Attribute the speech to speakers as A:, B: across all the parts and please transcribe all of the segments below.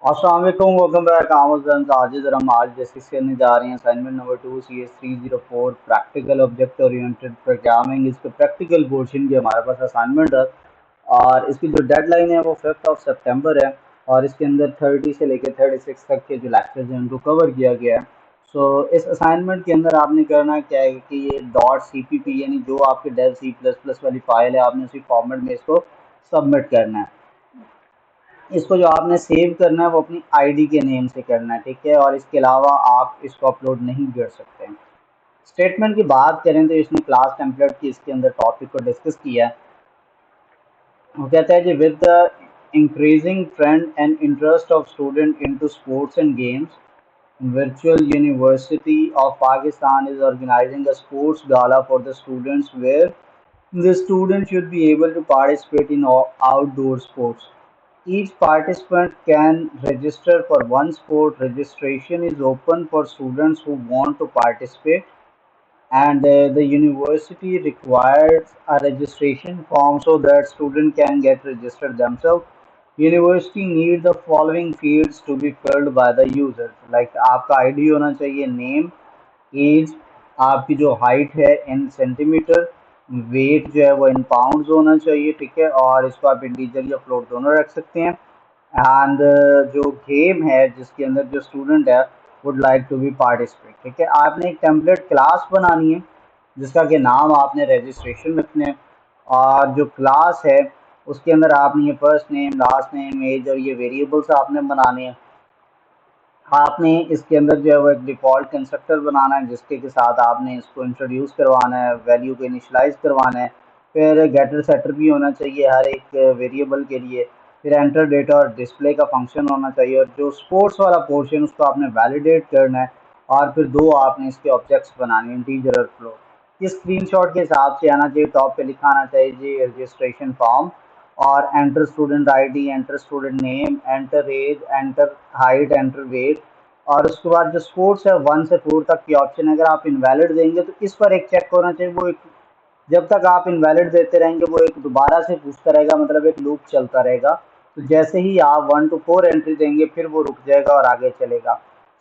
A: अस्सलाम वालेकुम, welcome back आमोजन। आज जरा हम आज डिस्कस करने जा रहे हैं assignment number 2 CS 304 practical object oriented programming. इसके प्रैक्टिकल पोर्शन की हमारे पास असाइनमेंट है और इसकी जो डेडलाइन है वो 5 सितंबर है और इसके अंदर 30 से लेकर 36 तक के जो लेक्चर्स हैं उनको कवर किया गया है। इस असाइनमेंट के अंदर आपने करना क्या है कि ये डॉट CPP यानी जो आपके डेव C++ वाली फाइल है, आपने उसी फॉर्मेट में इसको सबमिट करना है। इसको जो आपने सेव करना है वो अपनी आईडी के नेम से करना है, ठीक है। और इसके अलावा आप इसको अपलोड नहीं कर सकते हैं। स्टेटमेंट की बात करें तो इसने क्लास टेम्पलेट की इसके अंदर टॉपिक को डिस्कस किया है। वो कहता है कि with the increasing trend and interest of student into sports and games, Virtual University of Pakistan is organizing a sports gala for the students where the students should be able to participate in outdoor sports. Each participant can register for one sport. Registration is open for students who want to participate, and the university requires a registration form so that students can get registered themselves. University need the following fields to be filled by the users, like आपका ID होना चाहिए, name, as, आपकी जो height है इन centimetre, wait जो है वो इन pounds होना चाहिए, ठीक है। और इसको आप इंटीजर या फ्लोट दोनों रख सकते हैं। एंड जो गेम है जिसके अंदर जो स्टूडेंट है would like to be participate, ठीक है। आपने एक टेम्पलेट क्लास बनानी है जिसका कि नाम आपने रजिस्ट्रेशन रखना है। और जो क्लास है उसके अंदर आपने ये first name, last name, age और ये वेरिएबल्स आपने बनाने हैं। आपने इसके अंदर जो है वो एक डिफ़ॉल्ट कंस्ट्रक्टर बनाना है जिसके के साथ आपने इसको इंट्रोड्यूस करवाना है, वैल्यू को इनिशियलाइज़ करवाना है। फिर गेटर सेटर भी होना चाहिए हर एक वेरिएबल के लिए। फिर एंटर डेटा और डिस्प्ले का फंक्शन होना चाहिए और जो स्पोर्ट्स वाला पोर्शन उसको आपने वैलिडेट करना है। और फिर दो आपने इसके ऑब्जेक्ट्स बनाने हैं, इंटीजर और फ्लोट। ये स्क्रीनशॉट के हिसाब से आना चाहिए। टॉप पे लिखा आना चाहिए जी रजिस्ट्रेशन फॉर्म और enter student ID, enter student name, enter age, enter height, enter weight. और उसके बाद जो स्पोर्ट्स है 1 से 4 तक की ऑप्शन अगर आप इनवैलिड देंगे तो इस पर एक चेक होना चाहिए। वो एक जब तक आप इनवैलिड देते रहेंगे वो एक दोबारा से पूछता रहेगा, मतलब एक लूप चलता रहेगा। तो जैसे ही आप 1 to 4 एंट्री देंगे फिर वो रुक जाएगा और आगे चलेगा।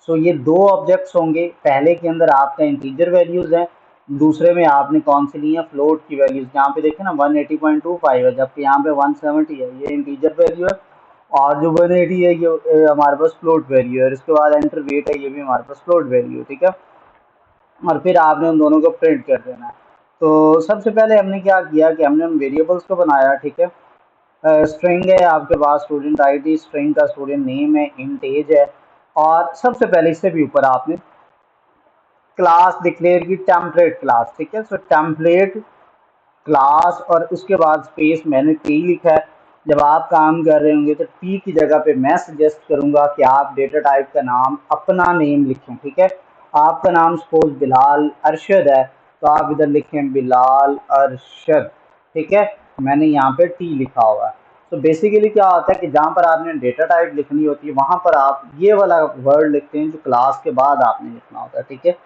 A: ये दो ऑब्जेक्ट्स होंगे। पहले के अंदर आपका इंटीजर वैल्यूज है, दूसरे में आपने कौन सी ली है, फ्लोट की वैल्यूज। यहाँ पे देखें ना 180.25 है जबकि यहाँ पे 170 है, ये इंटीजर वैल्यू है। और जो 180 है ये हमारे पास फ्लोट वैल्यू है। और इसके बाद एंटर वेट है, ये भी हमारे पास फ्लोट वैल्यू है, ठीक है। और फिर आपने उन दोनों को प्रिंट कर देना है। तो सबसे पहले हमने क्या किया कि हमने उन वेरिएबल्स को बनाया, ठीक है। स्ट्रिंग है आपके पास स्टूडेंट आईडी, स्ट्रिंग का स्टूडेंट नेम है, इंट एज है। और सबसे पहले इससे भी ऊपर आपने क्लास डिक्लेयर की, टेम्पलेट क्लास, ठीक है। टेम्पलेट क्लास और उसके बाद स्पेस, मैंने टी लिखा है। जब आप काम कर रहे होंगे तो टी की जगह पे मैं सजेस्ट करूंगा कि आप डेटा टाइप का नाम अपना नेम लिखें, ठीक है। आपका नाम सपोज बिलाल अरशद है तो आप इधर लिखें बिलाल अरशद, ठीक है। मैंने यहाँ पे टी लिखा हुआ है। तो बेसिकली क्या होता है कि जहाँ पर आपने डेटा टाइप लिखनी होती है वहाँ पर आप ये वाला वर्ड लिखते हैं जो क्लास के बाद आपने लिखना होता है, ठीक है।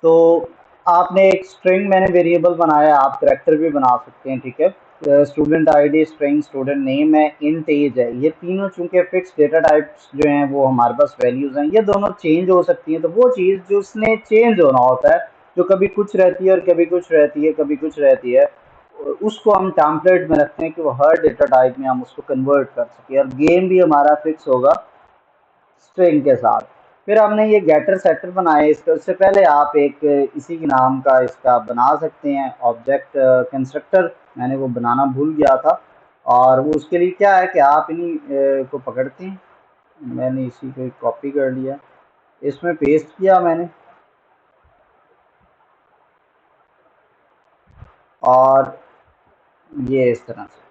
A: तो आपने एक स्ट्रिंग, मैंने वेरिएबल बनाया, आप करैक्टर भी बना सकते हैं, ठीक है। Student ID, string, student name है, इंट एज है। ये तीनों चूंकि फिक्स डेटा टाइप्स जो हैं वो हमारे पास वैल्यूज हैं, ये दोनों चेंज हो सकती हैं। तो वो चीज़ जो उसने चेंज होना होता है, जो कभी कुछ रहती है और कभी कुछ रहती है, कभी कुछ रहती है, उसको हम टेम्पलेट में रखते हैं कि वो हर डेटा टाइप में हम उसको कन्वर्ट कर सकें। और गेम भी हमारा फिक्स होगा स्ट्रिंग के साथ। फिर हमने ये गेटर सेटर बनाए। इसके उससे पहले आप एक इसी के नाम का इसका बना सकते हैं ऑब्जेक्ट कंस्ट्रक्टर। मैंने वो बनाना भूल गया था। और वो उसके लिए क्या है कि आप इन्हीं को पकड़ते हैं। मैंने इसी को कॉपी कर लिया, इसमें पेस्ट किया मैंने, और ये इस तरह से।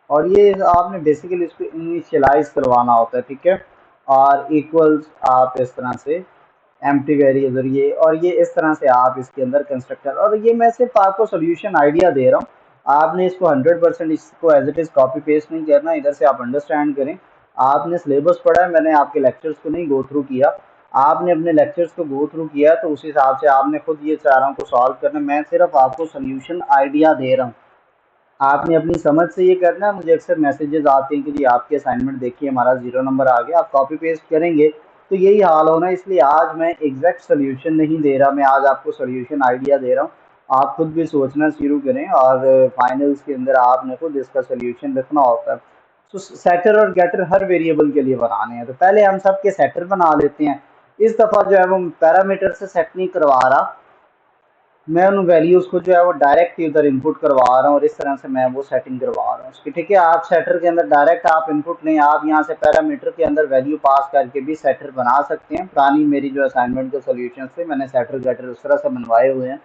A: और ये आपने बेसिकली इसको इनिशियलाइज करवाना होता है, ठीक है। और इक्वल्स आप इस तरह से एम्प्टी वेरिएबल, ये और ये इस तरह से आप इसके अंदर कंस्ट्रक्टर। और ये मैं सिर्फ आपको सोल्यूशन आइडिया दे रहा हूँ, आपने इसको 100% इसको as it is copy paste नहीं करना। इधर से आप अंडरस्टैंड करें। आपने सिलेबस पढ़ा है, मैंने आपके लेक्चर्स को नहीं गो थ्रू किया। आपने अपने लेक्चर्स को गो थ्रू किया तो उस हिसाब से आपने खुद ये चारों को सॉल्व करना। मैं सिर्फ आपको सोल्यूशन आइडिया दे रहा हूँ। आपने अपनी समझ से ये करना है। मुझे अक्सर मैसेजेस आते हैं कि जी आपके असाइनमेंट देखिए हमारा 0 नंबर आ गया, आप कॉपी पेस्ट करेंगे तो यही हाल होना है। इसलिए आज मैं एग्जैक्ट सोल्यूशन नहीं दे रहा, मैं आज आपको सोल्यूशन आइडिया दे रहा हूँ। आप खुद भी सोचना शुरू करें और फाइनल्स के अंदर आपने खुद इसका सोल्यूशन रखना होता है। तो सेटर और गेटर हर वेरिएबल के लिए बनाने हैं, तो पहले हम सब के सेटर बना लेते हैं। इस दफ़ा जो है वो पैरामीटर से सेट नहीं करवा रहा, मैं उन वैल्यूज़ को जो है वो डायरेक्ट उधर इनपुट करवा रहा हूँ और इस तरह से मैं वो सेटिंग करवा रहा हूँ उसकी। ठीक है, आप सेटर के अंदर डायरेक्ट आप इनपुट नहीं, आप यहाँ से पैरामीटर के अंदर वैल्यू पास करके भी सेटर बना सकते हैं। पुरानी मेरी जो असाइनमेंट के सोल्यूशन थे मैंने सेटर गेटर उस तरह से बनवाए हुए हैं।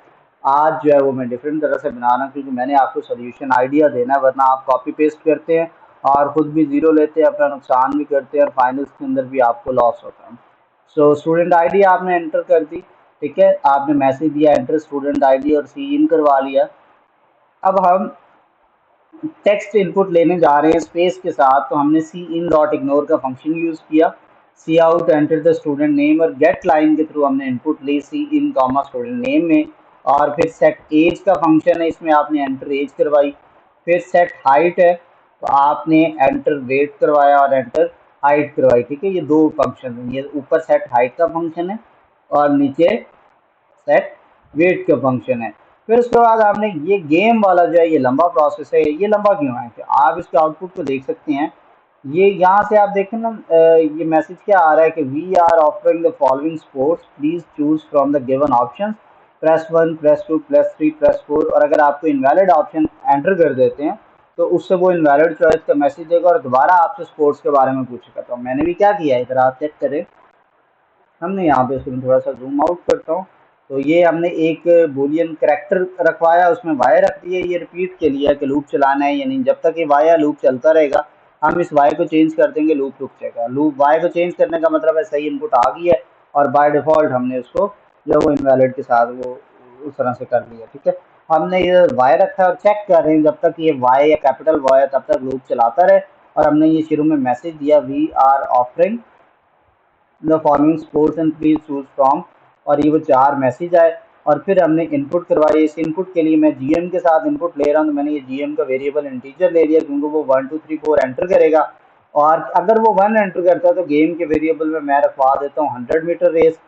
A: आज जो है वो मैं डिफरेंट तरह से बना रहा हूँ क्योंकि मैंने आपको सोल्यूशन आइडिया देना है, वरना आप कॉपी पेस्ट करते हैं और ख़ुद भी ज़ीरो लेते हैं, अपना नुकसान भी करते हैं और फाइनल्स के अंदर भी आपको लॉस होता है। सो स्टूडेंट आईडी आपने एंटर कर दी। ठीक है, आपने मैसेज दिया एंटर स्टूडेंट आईडी और सी इन करवा लिया। अब हम टेक्स्ट इनपुट लेने जा रहे हैं स्पेस के साथ, तो हमने सी इन डॉट इग्नोर का फंक्शन यूज़ किया। C out enter the student name और गेट लाइन के थ्रू हमने इनपुट ली C in comma student name में। और फिर सेट एज का फंक्शन है, इसमें आपने एंटर एज करवाई। फिर सेट हाइट है, तो आपने एंटर वेट करवाया और एंटर हाइट करवाई। ठीक है, ये दो फंक्शन हैं, ये ऊपर सेट हाइट का फंक्शन है और नीचे सेट वेट का फंक्शन है। फिर उसके बाद आपने ये गेम वाला जो है ये लंबा प्रोसेस है। ये लंबा क्यों है कि आप इसके आउटपुट को देख सकते हैं। ये यहाँ से आप देखें ना, ये मैसेज क्या आ रहा है कि we are offering the following sports, please choose from the given option, press 1 press 2 press 3 press 4। और अगर आपको इनवैलिड ऑप्शन एंटर कर देते हैं तो उससे वो इनवैलिड चॉइस का मैसेज देगा और दोबारा आपसे स्पोर्ट्स के बारे में पूछेगा। तो मैंने भी क्या किया है इधर आप चेक करें, हमने यहाँ पे इसको थोड़ा सा जूम आउट करता हूँ। तो ये हमने एक बूलियन करेक्टर रखवाया, उसमें वाई रख दिया, ये रिपीट के लिए कि लूप चलाना है या नहीं। जब तक ये वाई या लूप चलता रहेगा, हम इस वाई को चेंज कर देंगे, लूप रुक जाएगा। लूप वाई को चेंज करने का मतलब है सही इनपुट आ गई है और बाय डिफ़ॉल्ट हमने उसको जो वो इनवैलिड के साथ वो उस तरह से कर लिया। ठीक है, हमने ये वाई रखा है और चेक कर रहे हैं जब तक ये वाई या कैपिटल वाई है तब तक लूप चलाता रहे। और हमने ये शुरू में मैसेज दिया we are offering the following sports and please choose from, और ये वो चार मैसेज आए। और फिर हमने इनपुट करवाई। इस इनपुट के लिए मैं जीएम के साथ इनपुट ले रहा हूँ, तो मैंने ये जीएम का वेरिएबल इंटीजर ले लिया क्योंकि वो 1 2 3 4 एंटर करेगा। और अगर वो 1 एंटर करता है तो गेम के वेरिएबल में मैं रखवा देता हूँ 100 मीटर रेस।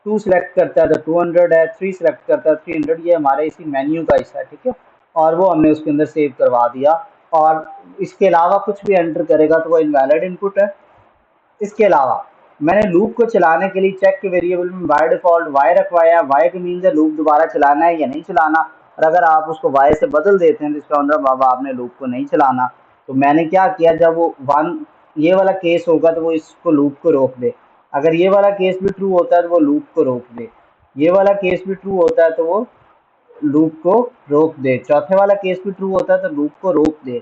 A: 2 सेलेक्ट करता है तो 200 है, 3 सेलेक्ट करता है 300। ये हमारे इसी मेन्यू का हिस्सा है। ठीक है, और वो हमने उसके अंदर सेव करवा दिया। और इसके अलावा कुछ भी एंटर करेगा तो वो इनवैलिड इनपुट है। इसके अलावा मैंने लूप को चलाने के लिए चेक के वेरिएबल में बाय डिफॉल्ट वाई रखवाया। वाई के मीन है लूप दोबारा चलाना है या नहीं चलाना। और अगर आप उसको वाई से बदल देते हैं तो इसका मतलब बाबा आपने लूप को नहीं चलाना। तो मैंने क्या किया, जब वो वन ये वाला केस होगा तो वो इसको लूप को रोक दे। अगर ये वाला केस भी ट्रू होता है तो वो लूप को रोक दे। ये वाला केस भी ट्रू होता है तो वो लूप को रोक दे। चौथे वाला केस भी ट्रू होता है तो लूप को रोक दे।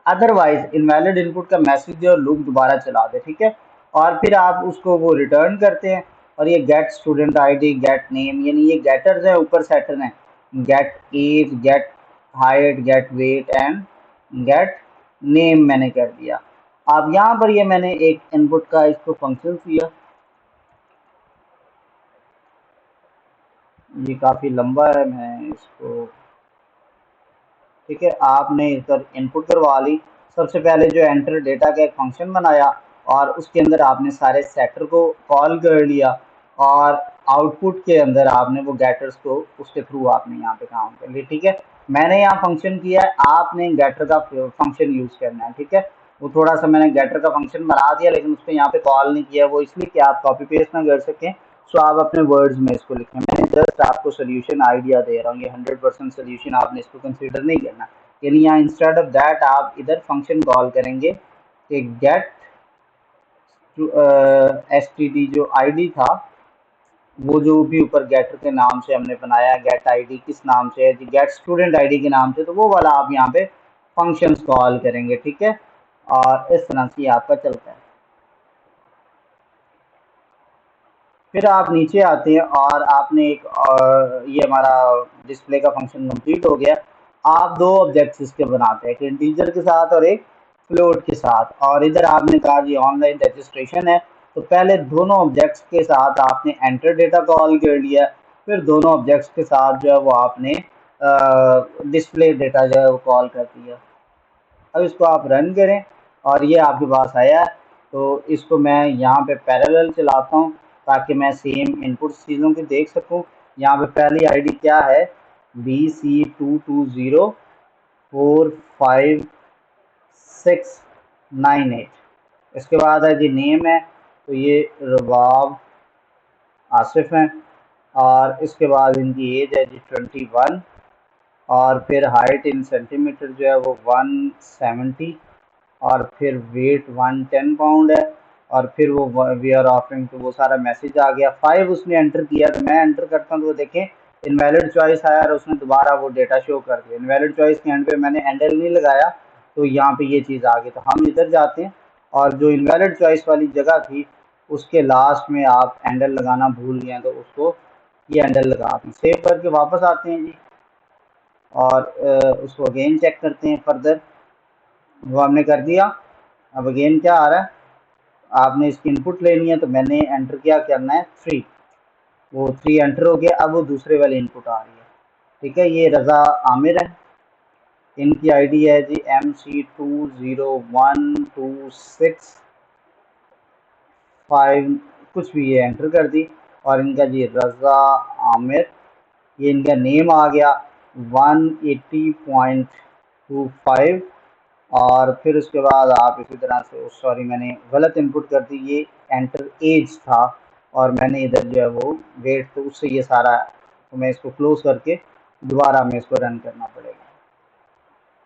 A: अदरवाइज इनवैलिड इनपुट का मैसेज दे और लूप दोबारा चला दे। ठीक है, और फिर आप उसको वो रिटर्न करते हैं। और ये get student ID get name, यानी ये गेटर्स हैं, ऊपर सेटर हैं। Get age get height get weight and get name मैंने कर दिया। अब यहाँ पर ये मैंने एक इनपुट का इसको फंक्शन दिया, ये काफ़ी लंबा है, मैं इसको ठीक है, आपने इधर इनपुट करवा ली। सबसे पहले जो एंटर डेटा का एक फंक्शन बनाया और उसके अंदर आपने सारे सेक्टर को कॉल कर लिया और आउटपुट के अंदर आपने वो गेटर्स को उसके थ्रू आपने यहाँ पे काम कर लिया। ठीक है, मैंने यहाँ फंक्शन किया है, आपने गेटर का फंक्शन यूज़ करना है। ठीक है, वो थोड़ा सा मैंने गेटर का फंक्शन बना दिया लेकिन उसको यहाँ पे कॉल नहीं किया, वो इसलिए कि आप कॉपी पेस्ट ना कर सकें। सो आप अपने वर्ड्स में इसको लिखें, मैंने जस्ट आपको सोल्यूशन आइडिया दे रहा हूँ, ये 100% सोल्यूशन आपने इसको कंसीडर नहीं करना। यानी यहाँ इंस्टेड ऑफ दैट आप इधर फंक्शन कॉल करेंगे कि गेट एस टी डी जो आईडी था, वो जो भी ऊपर गेटर के नाम से हमने बनाया, गेट आईडी किस नाम से है, गेट स्टूडेंट आईडी के नाम से, तो वो वाला आप यहाँ पे फंक्शंस कॉल करेंगे। ठीक है, और इस तरह से आपका चलता है। फिर आप नीचे आते हैं और आपने एक ये हमारा डिस्प्ले का फंक्शन कंप्लीट हो गया। आप दो ऑब्जेक्ट्स इसके बनाते हैं, एक इंटीजर के साथ और एक फ्लोट के साथ। और इधर आपने कहा ये ऑनलाइन रजिस्ट्रेशन है, तो पहले दोनों ऑब्जेक्ट्स के साथ आपने एंटर डेटा कॉल कर लिया। फिर दोनों ऑब्जेक्ट्स के साथ जो है वो आपने डिस्प्ले डेटा जो है वो कॉल करती है। अब इसको आप रन करें और ये आपके पास आया। तो इसको मैं यहाँ पे पैरेलल चलाता हूँ ताकि मैं सेम इनपुट चीज़ों की देख सकूँ। यहाँ पे पहली आईडी क्या है, BC22045698। इसके बाद है जी नेम है, तो ये रबाब आसिफ हैं। और इसके बाद इनकी एज है जी 21। और फिर हाइट इन सेंटीमीटर जो है वो 170। और फिर वेट 110 पाउंड है। और फिर वो वी आर ऑफरिंग, तो वो सारा मैसेज आ गया। 5 उसने एंटर किया, तो मैं एंटर करता हूँ तो देखें इनवैलिड चॉइस आया और उसने दोबारा वो डेटा शो कर दिया। इनवैलिड चॉइस के एंड पे मैंने हैंडल नहीं लगाया, तो यहाँ पे ये चीज़ आ गई। तो हम इधर जाते हैं और जो इनवैलिड चॉइस वाली जगह थी उसके लास्ट में आप हैंडल लगाना भूल गए हैं, तो उसको ये हैंडल लगाते हैं। सेव करके वापस आते हैं जी और उसको अगेन चेक करते हैं फर्दर। वो हमने कर दिया। अब अगेन क्या आ रहा है, आपने इसकी इनपुट लेनी है, तो मैंने एंटर क्या करना है 3। वो 3 एंटर हो गया। अब वो दूसरे वाली इनपुट आ रही है। ठीक है, ये रज़ा आमिर है, इनकी आईडी है जी MC201265 कुछ भी, ये एंटर कर दी। और इनका जी रज़ा आमिर, ये इनका नेम आ गया 180.25। और फिर उसके बाद आप इसी तरह से, सॉरी मैंने गलत इनपुट कर दी, ये एंटर एज था और मैंने इधर जो है वो वेट, तो उससे ये सारा, तो मैं इसको क्लोज करके दोबारा हमें इसको रन करना पड़ेगा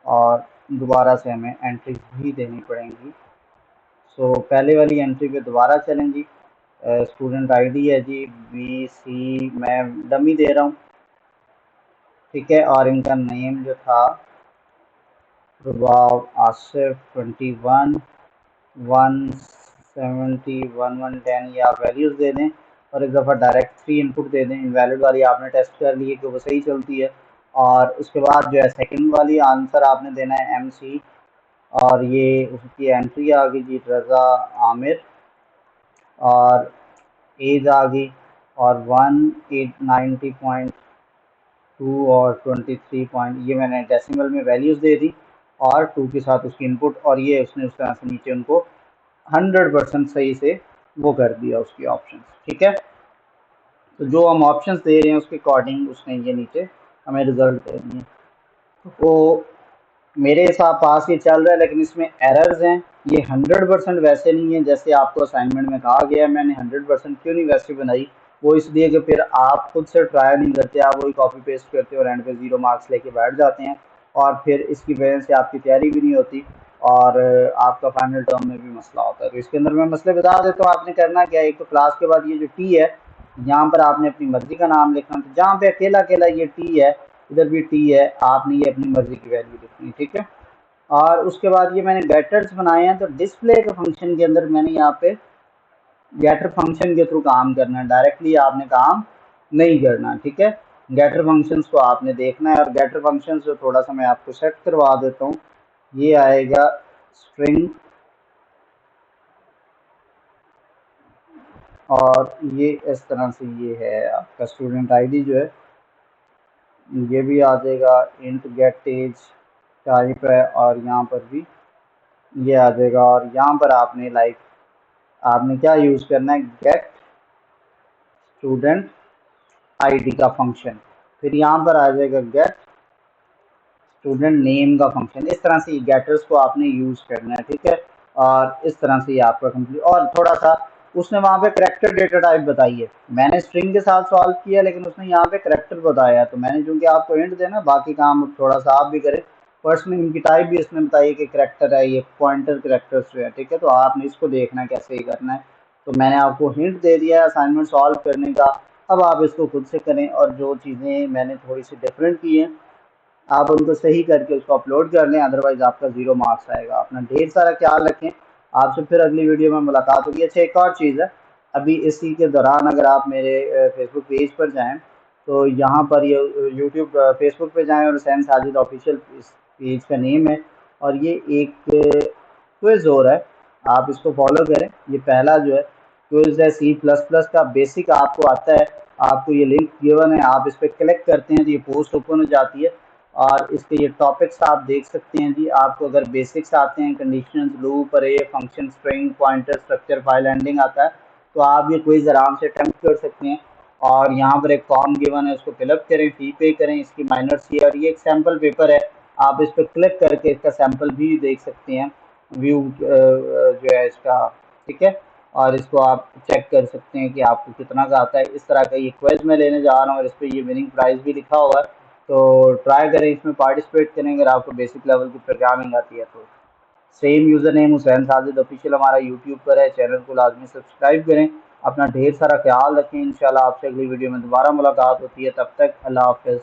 A: और दोबारा से हमें एंट्रीज भी देनी पड़ेंगी। सो पहले वाली एंट्री पे दोबारा चलें जी। स्टूडेंट आईडी है जी BC, मैं डमी दे रहा हूँ। ठीक है, और इनका नेम जो था रुबाब आसिफ 21 170 1110, ये आप वैल्यूज़ दे दें और एक दफ़ा डायरेक्ट 3 इनपुट दे दें। इनवैलिड वाली आपने टेस्ट कर ली है कि वो सही चलती है। और उसके बाद जो है सेकंड वाली आंसर आपने देना है MC। और ये उसकी एंट्री आ गई जी रज़ा आमिर और एज आ गई और 190.2 और 23 पॉइंट, ये मैंने डेसिमल में वैल्यूज़ दे दी और 2 के साथ उसकी इनपुट। और ये उसने उस तरह से नीचे उनको 100% सही से वो कर दिया उसकी ऑप्शन। ठीक है, तो जो हम ऑप्शंस दे रहे हैं उसके अकॉर्डिंग उसने ये नीचे हमें रिजल्ट दे दिए। तो मेरे हिसाब पास ये चल रहा है, लेकिन इसमें एरर्स हैं। ये 100% वैसे नहीं है जैसे आपको असाइनमेंट में कहा गया है। मैंने 100% क्यों नहीं वैसे बनाई, वो इसलिए कि फिर आप खुद से ट्राई नहीं करते, आप वही कॉपी पेस्ट करते हो और एंड पे 0 मार्क्स लेके बैठ जाते हैं। और फिर इसकी वजह से आपकी तैयारी भी नहीं होती और आपका फाइनल टर्म में भी मसला होता है। तो इसके अंदर मैं मसले बता देता हूँ आपने करना क्या है। एक तो क्लास के बाद ये जो टी है, यहाँ पर आपने अपनी मर्जी का नाम लिखना। तो जहाँ पे अकेला अकेला ये टी है, इधर भी टी है, आपने ये अपनी मर्जी की वैल्यू लिखनी है। ठीक है, और उसके बाद ये मैंने गेटर्स बनाए हैं। तो डिस्प्ले के फंक्शन के अंदर मैंने यहाँ पे गेटर फंक्शन के थ्रू काम करना है, डायरेक्टली आपने काम नहीं करना। ठीक है, गेटर फंक्शंस को आपने देखना है। और गेटर फंक्शंस जो थोड़ा सा मैं आपको सेट करवा देता हूँ, ये आएगा स्ट्रिंग और ये इस तरह से, ये है आपका स्टूडेंट आईडी जो है, ये भी आ जाएगा। इंट गेट एज टाइप है और यहाँ पर भी ये आ जाएगा। और यहाँ पर आपने आपने क्या यूज़ करना है, गेट स्टूडेंट आईडी का फंक्शन। फिर यहाँ पर आ जाएगा गेट स्टूडेंट नेम का फंक्शन। इस तरह से गेटर्स को आपने यूज़ करना है। ठीक है, और इस तरह से ये आपका कंप्लीट। और थोड़ा सा उसने वहाँ पे करेक्टर डेटा टाइप बताई है, मैंने स्ट्रिंग के साथ सॉल्व किया लेकिन उसने यहाँ पे करेक्टर बताया है। तो मैंने चूँकि आपको हिंट देना, बाकी काम थोड़ा सा आप भी करें। पर्सनली इनकी टाइप भी इसने बताई है कि करेक्टर है, ये पॉइंटर करेक्टर्स जो है। ठीक है, तो आपने इसको देखना है कैसे ही करना है। तो मैंने आपको हिंट दे दिया है असाइनमेंट सॉल्व करने का, अब आप इसको खुद से करें। और जो चीज़ें मैंने थोड़ी सी डिफरेंट की हैं आप उनको सही करके उसको अपलोड कर लें, अदरवाइज आपका 0 मार्क्स आएगा। अपना ढेर सारा ख्याल रखें। आपसे फिर अगली वीडियो में मुलाकात होगी। अच्छा, एक और चीज़ है, अभी इसी के दौरान अगर आप मेरे फेसबुक पेज पर जाएं, तो यहाँ पर ये यूट्यूब फेसबुक पे जाएं और हुसैन साजिद ऑफिशियल इस पेज का नेम है। और ये एक क्विज़ हो रहा है, आप इसको फॉलो करें। ये पहला जो है क्विज़ है C++ का, बेसिक आपको आता है आपको ये लिंक गिवन है, आप इस पर क्लिक करते हैं तो ये पोस्ट ओपन हो जाती है और इसके ये टॉपिक्स आप देख सकते हैं जी। आपको अगर बेसिक्स आते हैं, कंडीशंस, लूप, अरे, function, string, pointer, structure, file handling आता है, तो आप ये क्विज आराम से अटेम्प्ट कर सकते हैं। और यहाँ पर एक फॉर्म गिवन है, उसको फिलअप करें, फी पे करें, इसकी माइनर सी, और ये एक सैम्पल पेपर है, आप इस पर क्लिक करके इसका सैंपल भी देख सकते हैं, व्यू जो है इसका, ठीक है। और इसको आप चेक कर सकते हैं कि आपको कितना का आता है। इस तरह का ये क्विज मैं लेने जा रहा हूँ और इस पर ये विनिंग प्राइस भी लिखा हुआ है, तो ट्राई करें, इसमें पार्टिसिपेट करें अगर आपको बेसिक लेवल की प्रोग्रामिंग आती है तो। Same user name Hussain Sajid official हमारा यूट्यूब पर है, चैनल को लाजमी सब्सक्राइब करें। अपना ढेर सारा ख्याल रखें, इंशाल्लाह आपसे अगली वीडियो में दोबारा मुलाकात होती है, तब तक अल्लाह हाफ़िज़।